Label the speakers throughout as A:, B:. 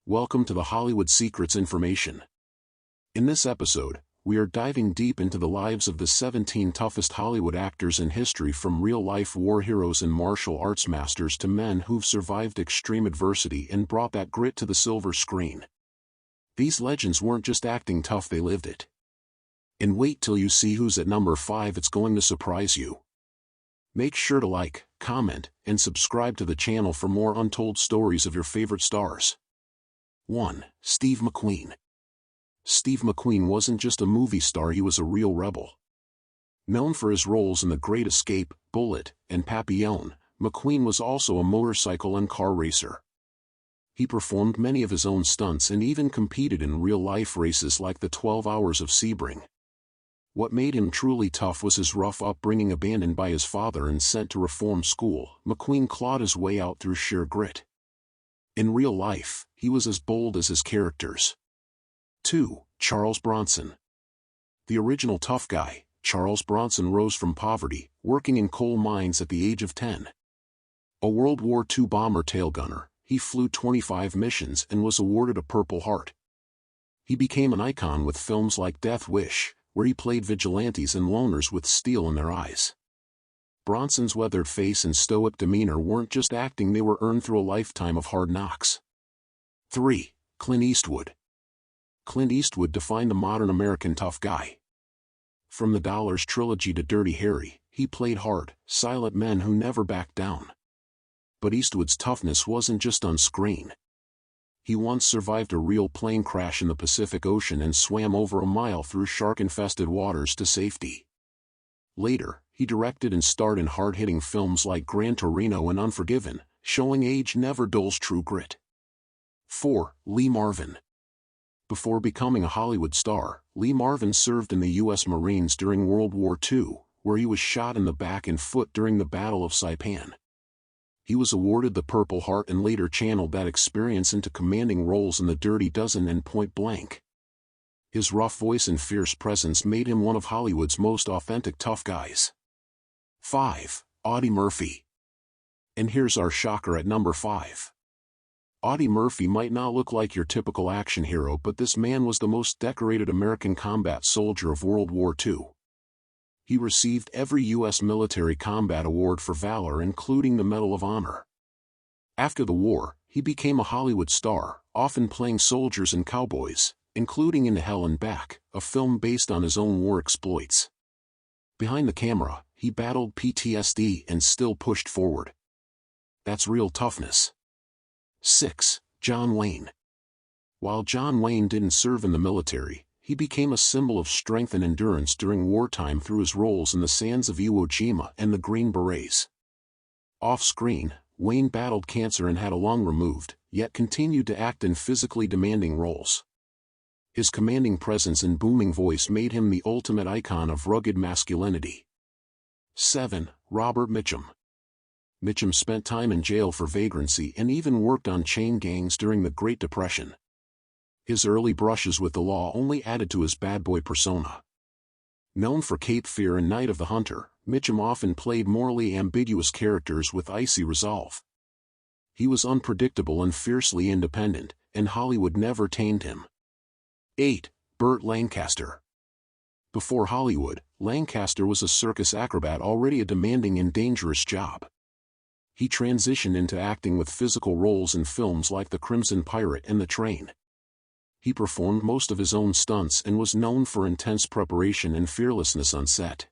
A: Welcome to the Hollywood Secrets Information. In this episode, we are diving deep into the lives of the 17 toughest Hollywood actors in history, from real-life war heroes and martial arts masters to men who've survived extreme adversity and brought that grit to the silver screen. These legends weren't just acting tough, they lived it. And wait till you see who's at number 5, it's going to surprise you. Make sure to like, comment, and subscribe to the channel for more untold stories of your favorite stars. 1. Steve McQueen. Steve McQueen wasn't just a movie star, he was a real rebel. Known for his roles in The Great Escape, Bullet, and Papillon, McQueen was also a motorcycle and car racer. He performed many of his own stunts and even competed in real-life races like the 12 Hours of Sebring. What made him truly tough was his rough upbringing. Abandoned by his father and sent to reform school, McQueen clawed his way out through sheer grit. In real life, he was as bold as his characters. 2. Charles Bronson. The original tough guy, Charles Bronson rose from poverty, working in coal mines at the age of 10. A World War II bomber tail gunner, he flew 25 missions and was awarded a Purple Heart. He became an icon with films like Death Wish, where he played vigilantes and loners with steel in their eyes. Bronson's weathered face and stoic demeanor weren't just acting, they were earned through a lifetime of hard knocks. 3. Clint Eastwood. Clint Eastwood defined the modern American tough guy. From the Dollars trilogy to Dirty Harry, he played hard, silent men who never backed down. But Eastwood's toughness wasn't just on screen. He once survived a real plane crash in the Pacific Ocean and swam over a mile through shark-infested waters to safety. Later, he directed and starred in hard-hitting films like Gran Torino and Unforgiven, showing age never dulls true grit. 4. Lee Marvin. Before becoming a Hollywood star, Lee Marvin served in the U.S. Marines during World War II, where he was shot in the back and foot during the Battle of Saipan. He was awarded the Purple Heart and later channeled that experience into commanding roles in The Dirty Dozen and Point Blank. His rough voice and fierce presence made him one of Hollywood's most authentic tough guys. 5. Audi Murphy. And here's our shocker at number 5. Audi Murphy might not look like your typical action hero, but this man was the most decorated American combat soldier of World War II. He received every U.S. military combat award for valor, including the Medal of Honor. After the war, he became a Hollywood star, often playing soldiers and cowboys, including In Hell and Back, a film based on his own war exploits. Behind the camera, he battled PTSD and still pushed forward. That's real toughness. 6. John Wayne. While John Wayne didn't serve in the military, he became a symbol of strength and endurance during wartime through his roles in The Sands of Iwo Jima and The Green Berets. Off-screen, Wayne battled cancer and had a lung removed, yet continued to act in physically demanding roles. His commanding presence and booming voice made him the ultimate icon of rugged masculinity. 7. Robert Mitchum. Mitchum spent time in jail for vagrancy and even worked on chain gangs during the Great Depression. His early brushes with the law only added to his bad boy persona. Known for Cape Fear and Night of the Hunter, Mitchum often played morally ambiguous characters with icy resolve. He was unpredictable and fiercely independent, and Hollywood never tamed him. 8. Bert Lancaster. Before Hollywood, Lancaster was a circus acrobat, already a demanding and dangerous job. He transitioned into acting with physical roles in films like The Crimson Pirate and The Train. He performed most of his own stunts and was known for intense preparation and fearlessness on set.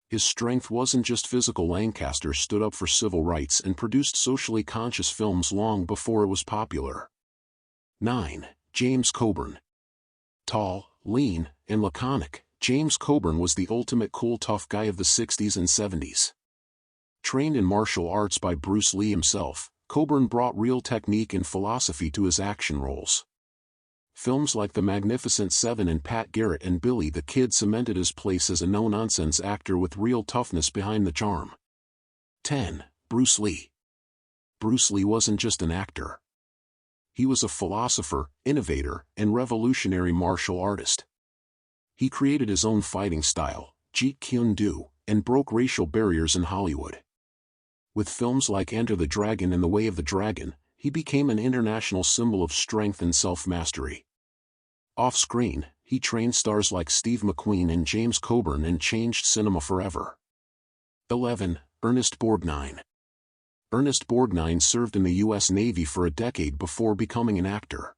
A: His strength wasn't just physical. Lancaster stood up for civil rights and produced socially conscious films long before it was popular. 9. James Coburn. Tall, lean, and laconic, James Coburn was the ultimate cool tough guy of the 60s and 70s. Trained in martial arts by Bruce Lee himself, Coburn brought real technique and philosophy to his action roles. Films like The Magnificent Seven and Pat Garrett and Billy the Kid cemented his place as a no-nonsense actor with real toughness behind the charm. 10. Bruce Lee. Bruce Lee wasn't just an actor. He was a philosopher, innovator, and revolutionary martial artist. He created his own fighting style, Jeet Kune Do, and broke racial barriers in Hollywood. With films like Enter the Dragon and The Way of the Dragon, he he became an international symbol of strength and self-mastery. Off-screen, he trained stars like Steve McQueen and James Coburn and changed cinema forever. 11. Ernest Borgnine. Ernest Borgnine served in the U.S. Navy for a decade before becoming an actor.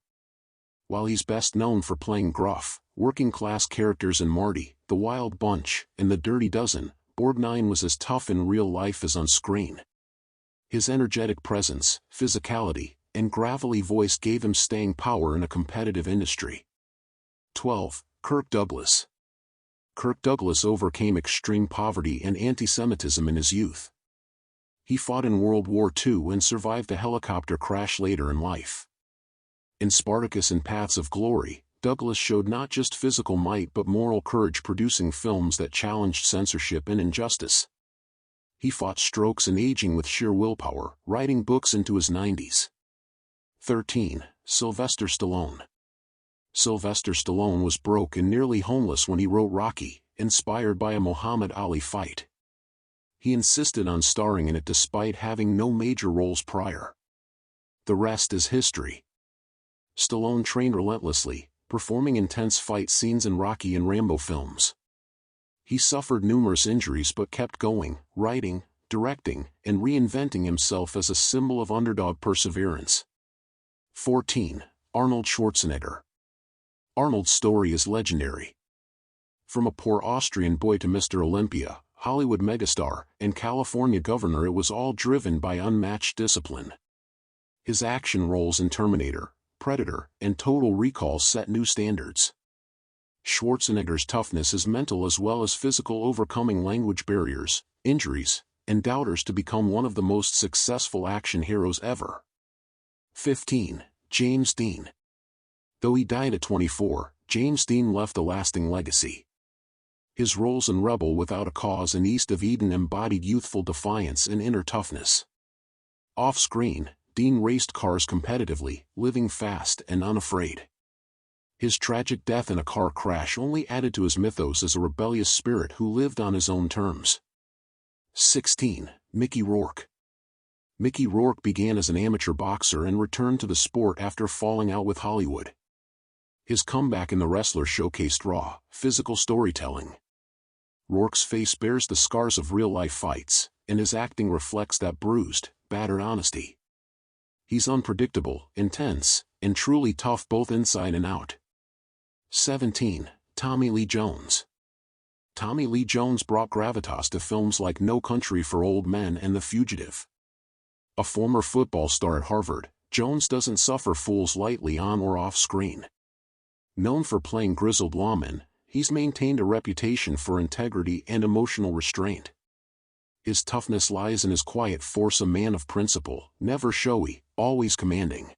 A: While he's best known for playing gruff, working-class characters in Marty, The Wild Bunch, and The Dirty Dozen, Borgnine was as tough in real life as on screen. His energetic presence, physicality, and gravelly voice gave him staying power in a competitive industry. 12. Kirk Douglas. Kirk Douglas overcame extreme poverty and anti-Semitism in his youth. He fought in World War II and survived a helicopter crash later in life. In Spartacus and Paths of Glory, Douglas showed not just physical might but moral courage, producing films that challenged censorship and injustice. He fought strokes and aging with sheer willpower, writing books into his 90s. 13. Sylvester Stallone. Sylvester Stallone was broke and nearly homeless when he wrote Rocky, inspired by a Muhammad Ali fight. He insisted on starring in it despite having no major roles prior. The rest is history. Stallone trained relentlessly, performing intense fight scenes in Rocky and Rambo films. He suffered numerous injuries but kept going, writing, directing, and reinventing himself as a symbol of underdog perseverance. 14. Arnold Schwarzenegger. Arnold's story is legendary. From a poor Austrian boy to Mr. Olympia, Hollywood megastar, and California governor, it was all driven by unmatched discipline. His action roles in Terminator, Predator, and Total Recall set new standards. Schwarzenegger's toughness is mental as well as physical, overcoming language barriers, injuries, and doubters to become one of the most successful action heroes ever. 15. James Dean. Though he died at 24, James Dean left a lasting legacy. His roles in Rebel Without a Cause and East of Eden embodied youthful defiance and inner toughness. Off-screen, Dean raced cars competitively, living fast and unafraid. His tragic death in a car crash only added to his mythos as a rebellious spirit who lived on his own terms. 16. Mickey Rourke. Mickey Rourke began as an amateur boxer and returned to the sport after falling out with Hollywood. His comeback in The Wrestler showcased raw, physical storytelling. Rourke's face bears the scars of real-life fights, and his acting reflects that bruised, battered honesty. He's unpredictable, intense, and truly tough both inside and out. 17. Tommy Lee Jones. Tommy Lee Jones brought gravitas to films like No Country for Old Men and The Fugitive. A former football star at Harvard, Jones doesn't suffer fools lightly on or off screen. Known for playing grizzled lawmen, he's maintained a reputation for integrity and emotional restraint. His toughness lies in his quiet force, a man of principle, never showy, always commanding.